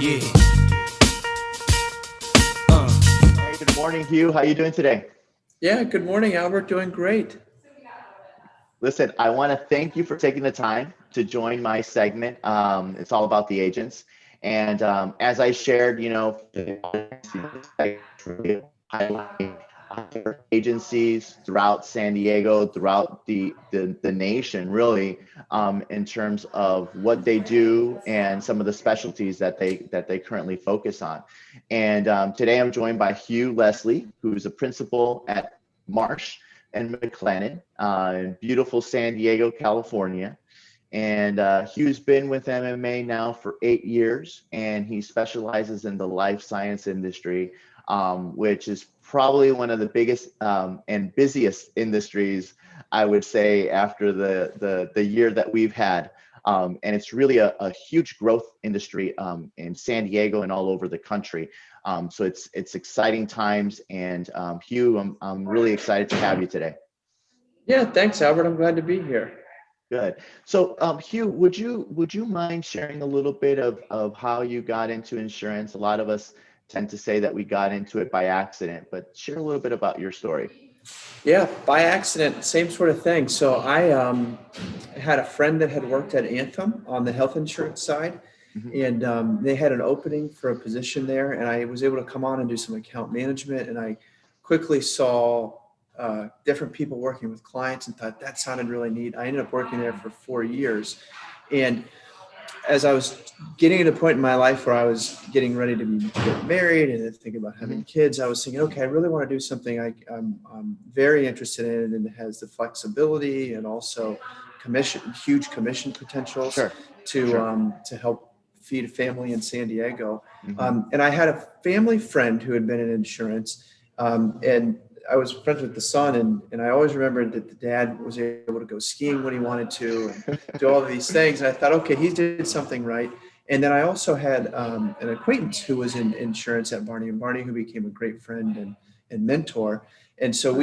Yeah. Hey, good morning, Hugh. How you doing today? Yeah, good morning, Albert. Doing great. Listen, I want to thank you for taking the time to join my segment. It's all about the agents. And as I shared, highlighting agencies throughout San Diego, throughout the nation, really, in terms of what they do and some of the specialties that they currently focus on. And today I'm joined by Hugh Leslie, who's a principal at Marsh and McLennan in beautiful San Diego, California. And Hugh's been with MMA now for 8 years, and he specializes in the life science industry, which is probably one of the biggest and busiest industries, I would say, after the year that we've had. And it's really a huge growth industry in San Diego and all over the country. So it's exciting times. And Hugh, I'm really excited to have you today. Yeah, thanks, Albert. I'm glad to be here. Good. So, Hugh, would you mind sharing a little bit of how you got into insurance? A lot of us tend to say that we got into it by accident, but share a little bit about your story. Yeah, by accident, same sort of thing. So I had a friend that had worked at Anthem on the health insurance side, Mhm. and they had an opening for a position there, and I was able to come on and do some account management, and I quickly saw different people working with clients and thought that sounded really neat. I ended up working there for 4 years, and as I was getting to the point in my life where I was getting ready to get married and then thinking about having Mhm. kids, I was thinking, okay, I really want to do something I'm very interested in and it has the flexibility and also huge commission potentials Sure. Sure. to help feed a family in San Diego. Hmm. And I had a family friend who had been in insurance, and I was friends with the son, and I always remembered that the dad was able to go skiing when he wanted to and do all of these things. And I thought, okay, he did something right. And then I also had an acquaintance who was in insurance at Barney and Barney, who became a great friend and mentor. And so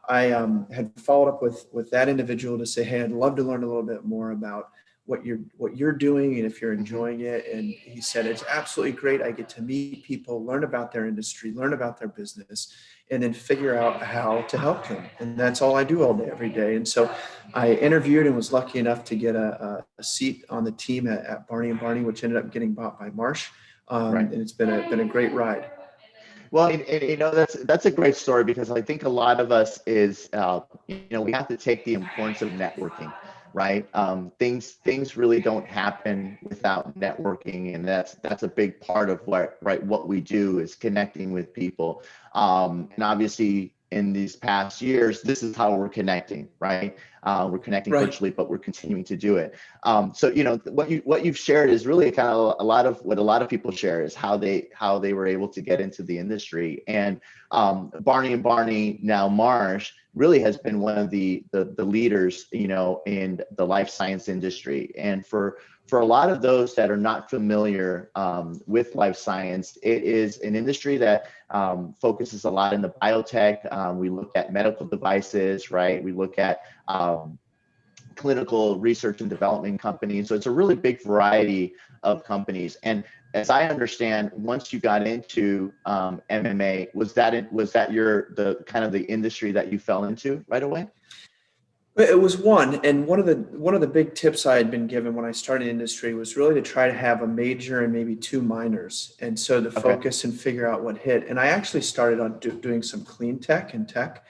I had followed up with that individual to say, hey, I'd love to learn a little bit more about what you're doing and if you're Hmm. enjoying it. And he said, it's absolutely great. I get to meet people, learn about their industry, learn about their business, and then figure out how to help them. And that's all I do all day, every day. And so I interviewed and was lucky enough to get a seat on the team at Barney and Barney, which ended up getting bought by Marsh. Right. And it's been a great ride. Well, that's a great story because I think a lot of us is we have to take the importance of networking, right? Things really don't happen without networking, and that's a big part of what we do is connecting with people. And obviously, in these past years, this is how we're connecting, right? We're connecting Right. virtually, but we're continuing to do it. So what you've shared is really kind of a lot of what a lot of people share is how they were able to get into the industry. And Barney and Barney, now Marsh, really has been one of the leaders, in the life science industry. And for a lot of those that are not familiar with life science, it is an industry that focuses a lot in the biotech. We look at medical devices, right? We look at clinical research and development companies. So it's a really big variety of companies. And as I understand, once you got into MMA, was that the kind of the industry that you fell into right away? It was one, and one of the big tips I had been given when I started in industry was really to try to have a major and maybe two minors, and so to Okay. focus and figure out what hit. And I actually started on doing some clean tech and tech,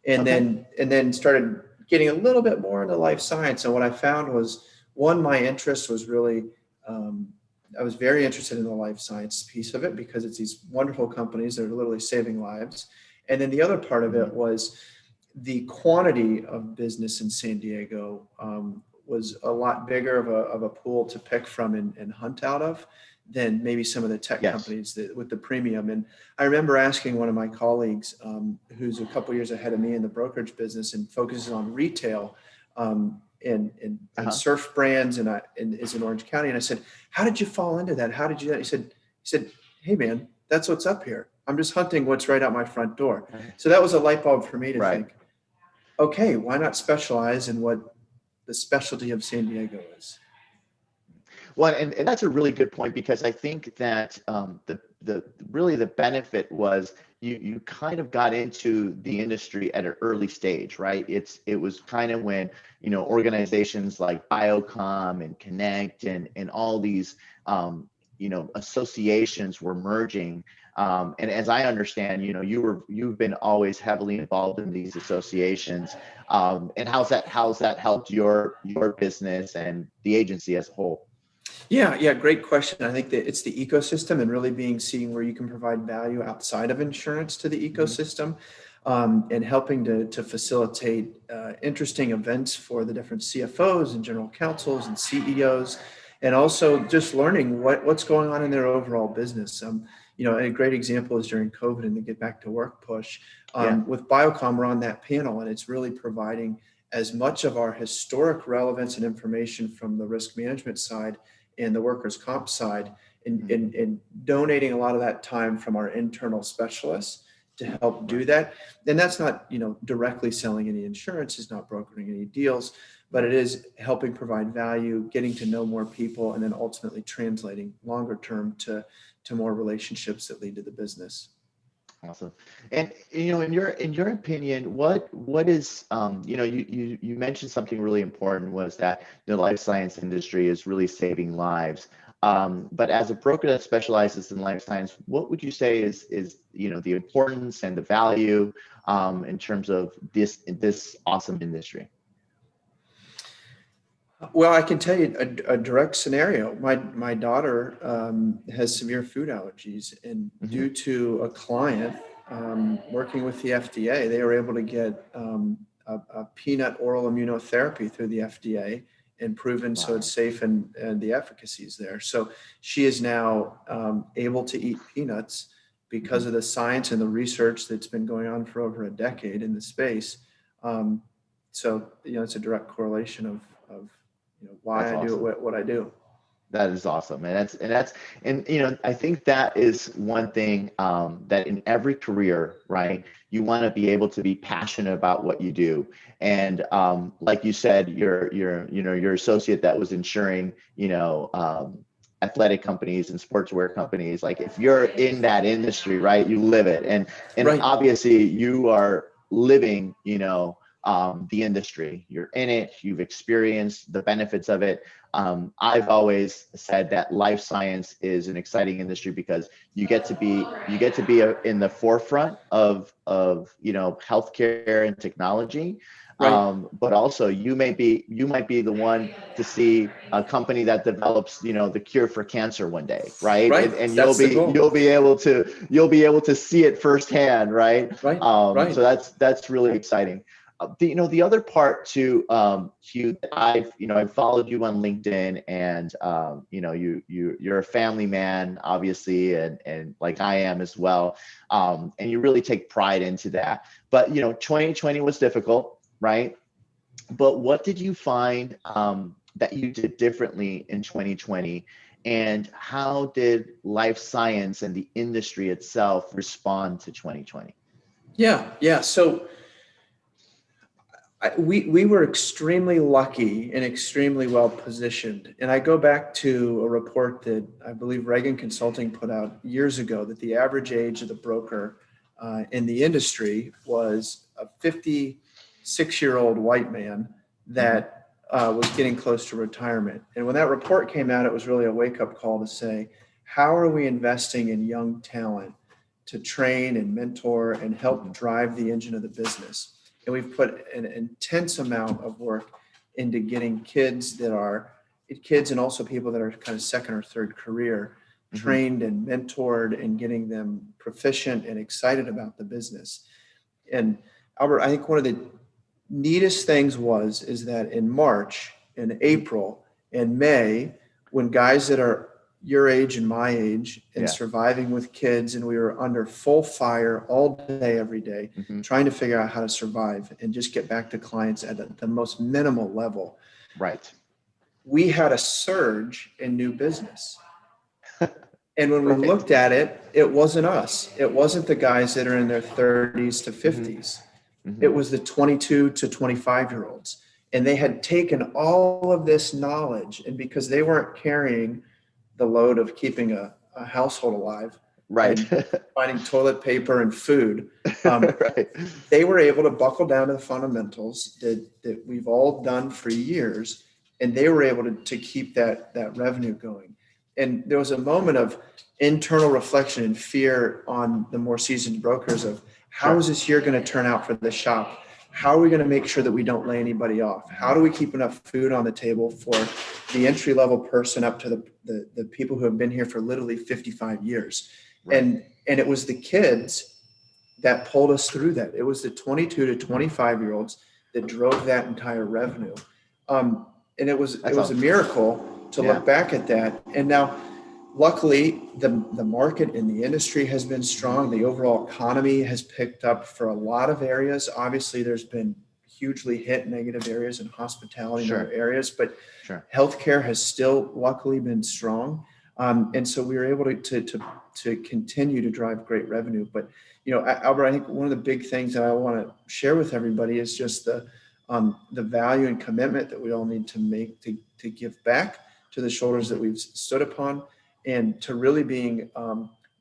and Okay. then started getting a little bit more into life science. And what I found was one, my interest was really um, I was very interested in the life science piece of it because it's these wonderful companies that are literally saving lives. And then the other part of it Hmm. was the quantity of business in San Diego was a lot bigger of a pool to pick from and hunt out of than maybe some of the tech Yes. companies that with the premium. And I remember asking one of my colleagues, who's a couple years ahead of me in the brokerage business and focuses on retail, and Uh-huh. surf brands, and is in Orange County. And I said, "How did you fall into that? How did you?" He said, "Hey man, that's what's up here. I'm just hunting what's right out my front door." Right. So that was a light bulb for me to Right. think, okay, why not specialize in what the specialty of San Diego is? Well, and that's a really good point, because I think that the really the benefit was you kind of got into the industry at an early stage, right? It was kind of when, organizations like Biocom and Connect and all these associations were merging. And as I understand, you've been always heavily involved in these associations. And how's that helped your business and the agency as a whole? Yeah, great question. I think that it's the ecosystem and really seeing where you can provide value outside of insurance to the Mhm. ecosystem, and helping to facilitate interesting events for the different CFOs and general counsels and CEOs, and also just learning what's going on in their overall business. A great example is during COVID and the Get Back to Work push. Yeah. With Biocom, we're on that panel, and it's really providing as much of our historic relevance and information from the risk management side and the workers' comp side, and donating a lot of that time from our internal specialists to help do that. And that's not, directly selling any insurance, is not brokering any deals, but it is helping provide value, getting to know more people, and then ultimately translating longer term to more relationships that lead to the business. Awesome. And in your opinion, what is you mentioned something really important, was that the life science industry is really saving lives. But as a broker that specializes in life science, what would you say is the importance and the value in terms of this awesome industry? Well, I can tell you a direct scenario. My daughter has severe food allergies, and Hmm. due to a client working with the FDA, they were able to get a peanut oral immunotherapy through the FDA and proven so it's Wow. safe, and the efficacy is there. So she is now able to eat peanuts because Mhm. of the science and the research that's been going on for over a decade in the space. Um, it's a direct correlation of why That's I do awesome. what I do. That is awesome, and I think that is one thing that in every career, right? You want to be able to be passionate about what you do, and like you said, your associate that was insuring, athletic companies and sportswear companies. Like, if you're in that industry, right, you live it, and Right. obviously you are living, the industry. You're in it. You've experienced the benefits of it. I've always said that life science is an exciting industry because you get to be in the forefront of healthcare and technology, Right. but also you might be the one to see a company that develops the cure for cancer one day, right? Right. And you'll That's the be goal. you'll be able to see it firsthand, right? Right. So Right. that's really exciting. The other part too, Hugh, that I've followed you on LinkedIn, and you're a family man, obviously, and like I am as well, and you really take pride into that. But 2020 was difficult, right? But what did you find that you did differently in 2020, and how did life science and the industry itself respond to 2020? Yeah. So we were extremely lucky and extremely well positioned. And I go back to a report that I believe Reagan Consulting put out years ago, that the average age of the broker in the industry was a 56-year-old white man Hmm. that was getting close to retirement. And when that report came out, it was really a wake-up call to say, how are we investing in young talent to train and mentor and help Hmm. drive the engine of the business? And we've put an intense amount of work into getting kids and also people that are kind of second or third career Hmm. trained and mentored, and getting them proficient and excited about the business. And Albert, I think one of the neatest things is that in March and Hmm. April and May, when guys that are your age and my age and Yeah. surviving with kids, and we were under full fire all day, every day, Hmm. trying to figure out how to survive and just get back to clients at the most minimal level, Right. we had a surge in new business. And when we Perfect. looked at it, it wasn't us. It wasn't the guys that are in their 30s to Hmm. 50s. It Hmm. was the 22 to 25-year-olds. And they had taken all of this knowledge, and because they weren't carrying the load of keeping a household alive Right. and finding toilet paper and food, um, Right. they were able to buckle down to the fundamentals that we've all done for years, and they were able to keep that revenue going. And there was a moment of internal reflection and fear on the more seasoned brokers of how is Sure. this year going to turn out for the shop? How are we going to make sure that we don't lay anybody off? How do we keep enough food on the table for the entry level person up to the people who have been here for literally 55 years? Right. And it was the kids that pulled us through that. It was the 22 to 25-year-olds that drove that entire revenue. And it was That's a awesome. miracle to Yeah. look back at that. And now, luckily, the market and the industry has been strong. The overall economy has picked up for a lot of areas. Obviously, there's been hugely hit negative areas in hospitality and other Sure. areas, but Sure. healthcare has still luckily been strong. And so we were able to continue to drive great revenue. But, Albert, I think one of the big things that I want to share with everybody is just the value and commitment that we all need to make to give back to the shoulders that we've stood upon, and to really being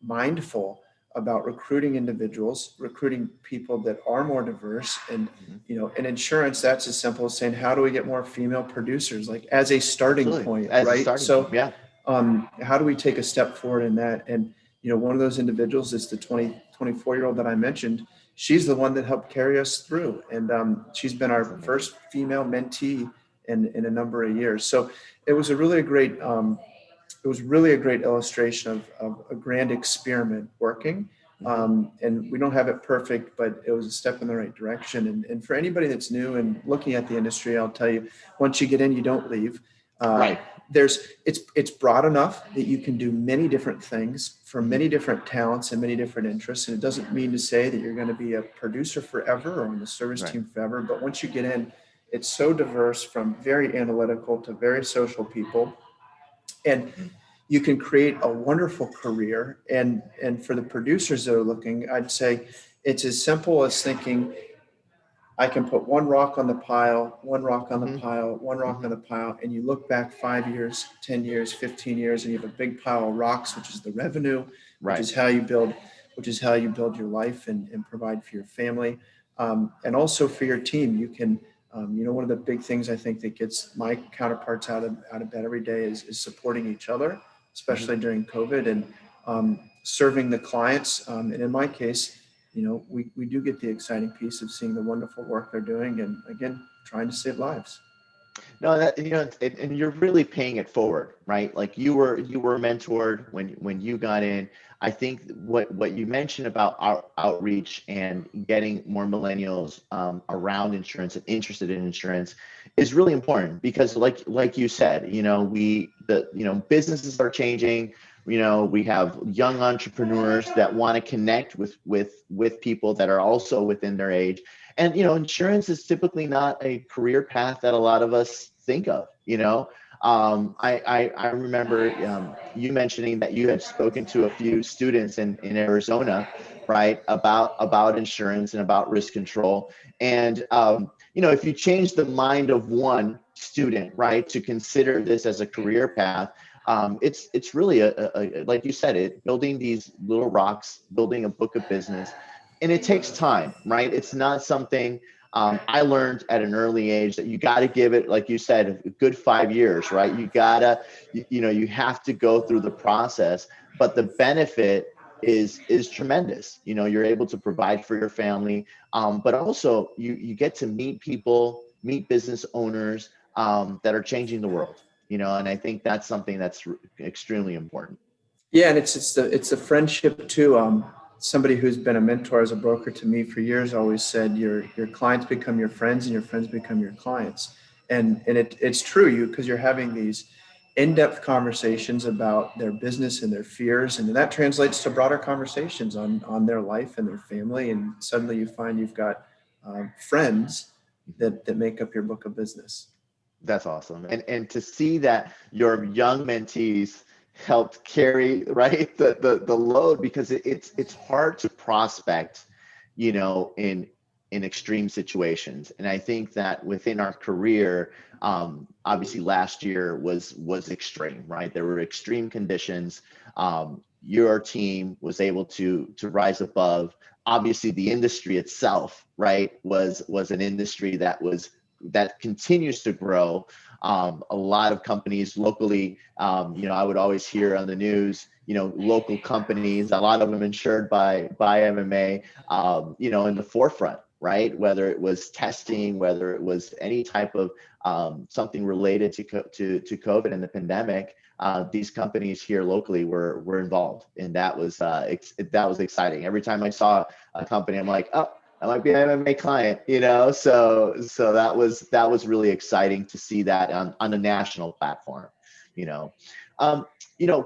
mindful about recruiting individuals, recruiting people that are more diverse. And, Mhm. in insurance, that's as simple as saying, how do we get more female producers, like as a starting Absolutely. point, As a right? starting point. So Yeah. how do we take a step forward in that? And, one of those individuals is the 24-year-old that I mentioned. She's the one that helped carry us through. And she's been That's our amazing. first female mentee in a number of years. So it was a really great, it was really a great illustration of a grand experiment working. Mhm. And we don't have it perfect, but it was a step in the right direction. And for anybody that's new and looking at the industry, I'll tell you, once you get in, you don't leave. Uh, Right. it's broad enough that you can do many different things for Mhm. many different talents and many different interests. And it doesn't mean to say that you're going to be a producer forever or on the service Right. team forever. But once you get in, it's so diverse, from very analytical to very social people. And Mhm. you can create a wonderful career. And for the producers that are looking, I'd say it's as simple as thinking, I can put one rock on the pile, one rock on the Mhm. pile, one rock on Mhm. the pile, and you look back 5 years, 10 years, 15 years, and you have a big pile of rocks, which is the revenue, which Right. is how you build, your life and provide for your family, and also for your team. You can, one of the big things I think that gets my counterparts out of bed every day is supporting each other, Mhm. especially during COVID, and serving the clients. And in my case, we do get the exciting piece of seeing the wonderful work they're doing, and again, trying to save lives. No, that and you're really paying it forward, right? Like you were mentored when you got in. I think what you mentioned about outreach and getting more millennials around insurance and interested in insurance is really important, because like you said, businesses are changing. We have young entrepreneurs that want to connect with people that are also within their age. And insurance is typically not a career path that a lot of us think of. I remember you mentioning that you had spoken to a few students in Arizona, right, about insurance and about risk control. And if you change the mind of one student, right, to consider this as a career path, it's really like you said, building these little rocks, building a book of business. And it takes time, right? It's not something I learned at an early age that you got to give it, like you said, a good 5 years, right? You have to go through the process, but the benefit is tremendous. You're able to provide for your family, but also you get to meet people, meet business owners that are changing the world. And I think that's something that's extremely important. Yeah, and it's a friendship too. Somebody who's been a mentor as a broker to me for years always said, your clients become your friends, and your friends become your clients. And it's true, because you're having these in-depth conversations about their business and their fears, and that translates to broader conversations on their life and their family. And suddenly you find you've got friends that make up your book of business. That's awesome. And to see that your young mentees helped carry, right, the load, because it's hard to prospect, in in extreme situations. And I think that within our career, obviously last year was extreme, right? There were extreme conditions. Your team was able to rise above. Obviously, the industry itself, right, was an industry that continues to grow. A lot of companies locally, I would always hear on the news, local companies, a lot of them insured by MMA, in the forefront, right? Whether it was testing, whether it was any type of something related to COVID and the pandemic, these companies here locally were involved, and that was exciting. Every time I saw a company, I'm like, oh, that might be an MMA client, So that was really exciting to see that on a national platform,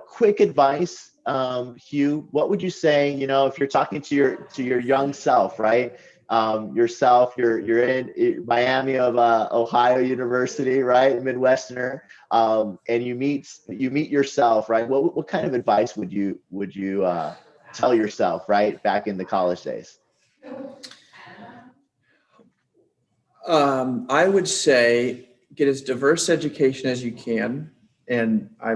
Quick advice, Hugh, what would you say, if you're talking to your young self, right? You're in Miami of Ohio University, right? Midwesterner, and you meet yourself, right? What kind of advice would you tell yourself, right, back in the college days? I would say get as diverse education as you can. And I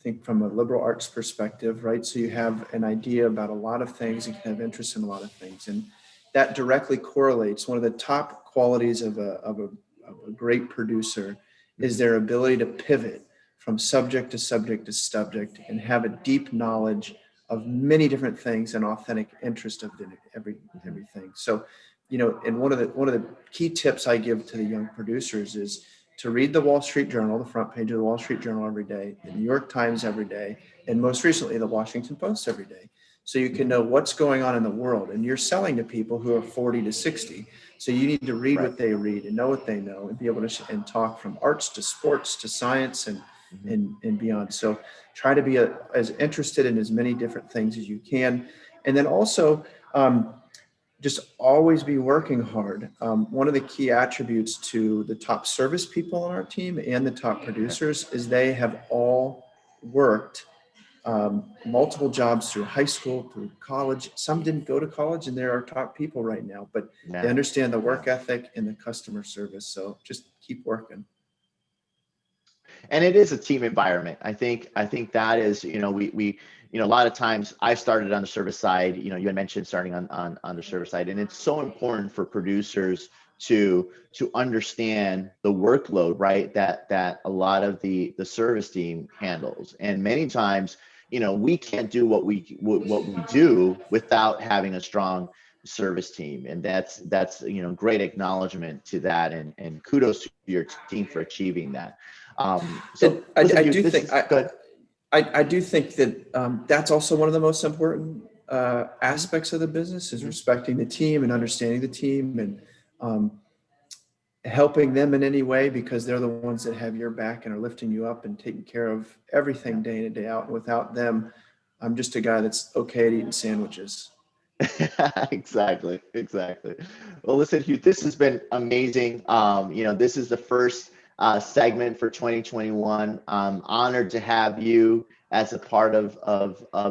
think from a liberal arts perspective, right? So you have an idea about a lot of things and can have interest in a lot of things. And that directly correlates. One of the top qualities of a great producer is their ability to pivot from subject to subject to subject and have a deep knowledge of many different things and authentic interest of everything. So, and one of the key tips I give to the young producers is to read the Wall Street Journal, the front page of the Wall Street Journal every day, the New York Times every day, and most recently the Washington Post every day. So you can know what's going on in the world. And you're selling to people who are 40 to 60. So you need to read Right. what they read and know what they know and be able to and talk from arts to sports to science and beyond. So try to be as interested in as many different things as you can. And then also just always be working hard. One of the key attributes to the top service people on our team and the top producers is they have all worked multiple jobs through high school, through college. Some didn't go to college, and there are top people right now, but they understand the work ethic and the customer service. So just keep working. And it is a team environment. I think that is, we a lot of times I started on the service side, you had mentioned starting on the service side, and it's so important for producers to understand the workload, right, that a lot of the service team handles. And many times, we can't do what we do without having a strong service team. And that's great acknowledgement to that, and kudos to your team for achieving that. So I do think that that's also one of the most important aspects of the business is respecting the team and understanding the team and helping them in any way, because they're the ones that have your back and are lifting you up and taking care of everything day in and day out. And without them, I'm just a guy that's okay at eating sandwiches. Exactly. Well, listen, Hugh, this has been amazing. This is the first segment for 2021. I'm honored to have you as a part of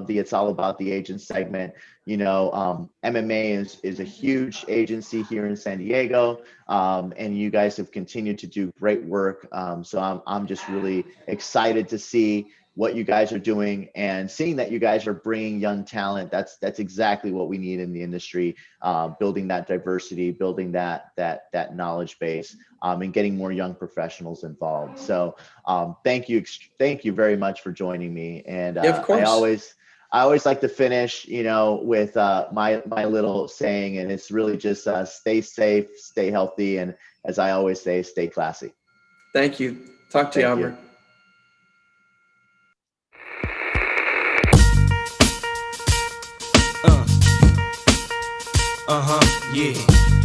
the It's All About the Agent segment. MMA is a huge agency here in San Diego, and you guys have continued to do great work. So I'm just really excited to see what you guys are doing and seeing that you guys are bringing young talent. That's exactly what we need in the industry, building that diversity, building that knowledge base, and getting more young professionals involved. So thank you very much for joining me. And of course. I always like to finish, with my little saying, and it's really just stay safe, stay healthy, and as I always say, stay classy. Thank you. Talk to you, Albert. Yeah.